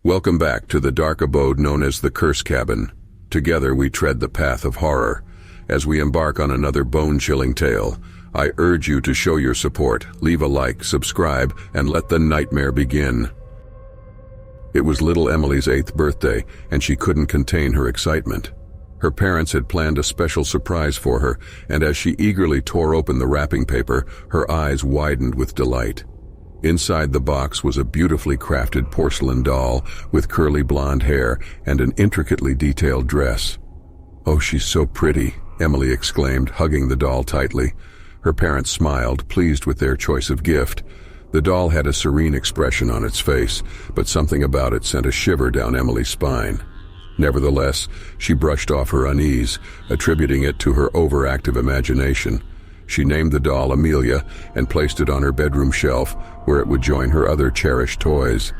Welcome back to the dark abode known as the Curse Cabin. Together we tread the path of horror. As we embark on another bone-chilling tale, I urge you to show your support, leave a like, subscribe, and let the nightmare begin. It was little Emily's 8th birthday, and she couldn't contain her excitement. Her parents had planned a special surprise for her, and as she eagerly tore open the wrapping paper, her eyes widened with delight. Inside the box was a beautifully crafted porcelain doll with curly blonde hair and an intricately detailed dress. "Oh, she's so pretty," Emily exclaimed, hugging the doll tightly. Her parents smiled, pleased with their choice of gift. The doll had a serene expression on its face, but something about it sent a shiver down Emily's spine. Nevertheless, she brushed off her unease, attributing it to her overactive imagination. She named the doll Amelia and placed it on her bedroom shelf, where it would join her other cherished toys.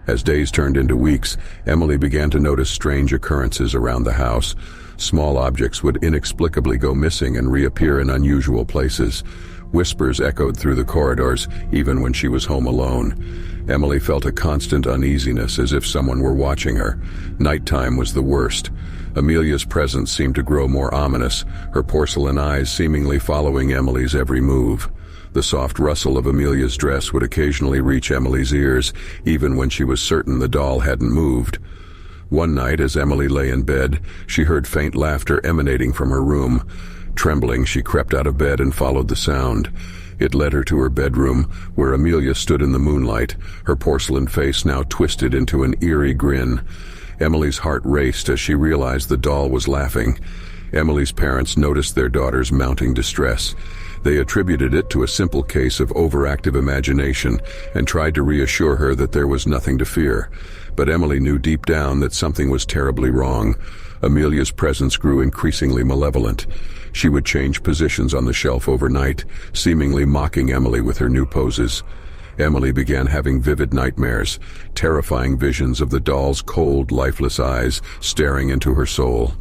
As days turned into weeks, Emily began to notice strange occurrences around the house. Small objects would inexplicably go missing and reappear in unusual places. Whispers echoed through the corridors, even when she was home alone. Emily felt a constant uneasiness, as if someone were watching her. Nighttime was the worst. Amelia's presence seemed to grow more ominous, her porcelain eyes seemingly following Emily's every move. The soft rustle of Amelia's dress would occasionally reach Emily's ears, even when she was certain the doll hadn't moved. One night, as Emily lay in bed, she heard faint laughter emanating from her room. Trembling, she crept out of bed and followed the sound. It led her to her bedroom, where Amelia stood in the moonlight, her porcelain face now twisted into an eerie grin. Emily's heart raced as she realized the doll was laughing. Emily's parents noticed their daughter's mounting distress. They attributed it to a simple case of overactive imagination and tried to reassure her that there was nothing to fear. But Emily knew deep down that something was terribly wrong. Amelia's presence grew increasingly malevolent. She would change positions on the shelf overnight, seemingly mocking Emily with her new poses. Emily began having vivid nightmares, terrifying visions of the doll's cold, lifeless eyes staring into her soul.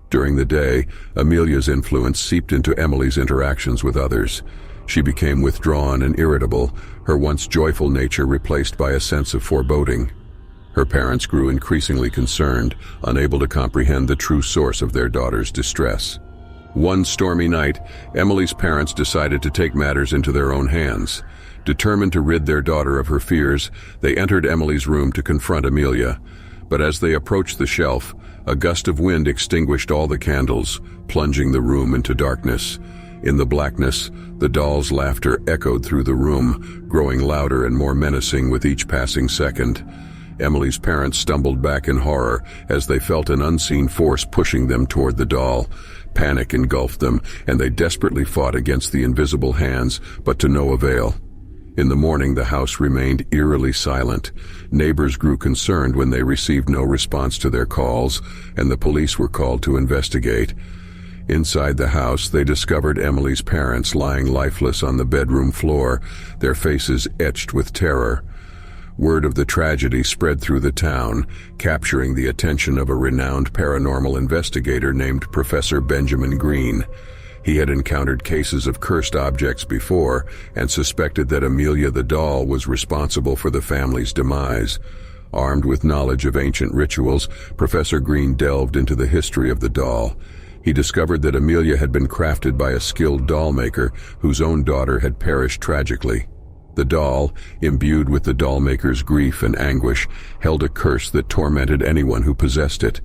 During the day, Amelia's influence seeped into Emily's interactions with others. She became withdrawn and irritable, her once joyful nature replaced by a sense of foreboding. Her parents grew increasingly concerned, unable to comprehend the true source of their daughter's distress. One stormy night, Emily's parents decided to take matters into their own hands. Determined to rid their daughter of her fears, they entered Emily's room to confront Amelia. But as they approached the shelf, a gust of wind extinguished all the candles, plunging the room into darkness. In the blackness, the doll's laughter echoed through the room, growing louder and more menacing with each passing second. Emily's parents stumbled back in horror as they felt an unseen force pushing them toward the doll. Panic engulfed them, and they desperately fought against the invisible hands, but to no avail. In the morning, the house remained eerily silent. Neighbors grew concerned when they received no response to their calls, and the police were called to investigate. Inside the house, they discovered Emily's parents lying lifeless on the bedroom floor, their faces etched with terror. Word of the tragedy spread through the town, capturing the attention of a renowned paranormal investigator named Professor Benjamin Green. He had encountered cases of cursed objects before and suspected that Amelia the doll was responsible for the family's demise. Armed with knowledge of ancient rituals, Professor Green delved into the history of the doll. He discovered that Amelia had been crafted by a skilled doll maker whose own daughter had perished tragically. The doll, imbued with the doll maker's grief and anguish, held a curse that tormented anyone who possessed it.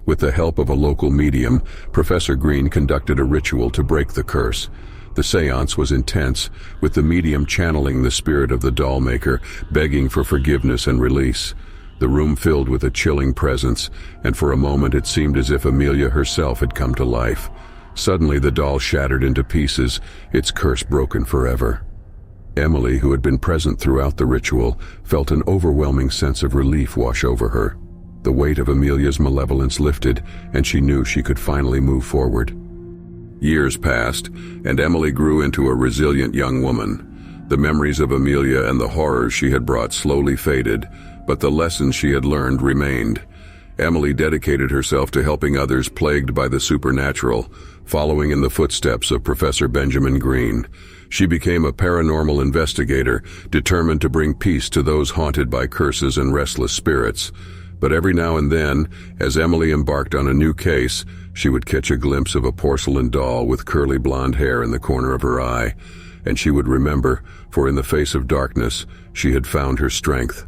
With the help of a local medium, Professor Green conducted a ritual to break the curse. The seance was intense, with the medium channeling the spirit of the doll maker, begging for forgiveness and release. The room filled with a chilling presence, and for a moment it seemed as if Amelia herself had come to life. Suddenly the doll shattered into pieces, its curse broken forever. Emily, who had been present throughout the ritual, felt an overwhelming sense of relief wash over her. The weight of Amelia's malevolence lifted, and she knew she could finally move forward. Years passed, and Emily grew into a resilient young woman. The memories of Amelia and the horrors she had brought slowly faded, but the lessons she had learned remained. Emily dedicated herself to helping others plagued by the supernatural, following in the footsteps of Professor Benjamin Green. She became a paranormal investigator, determined to bring peace to those haunted by curses and restless spirits. But every now and then, as Emily embarked on a new case, she would catch a glimpse of a porcelain doll with curly blonde hair in the corner of her eye, and she would remember, for in the face of darkness, she had found her strength.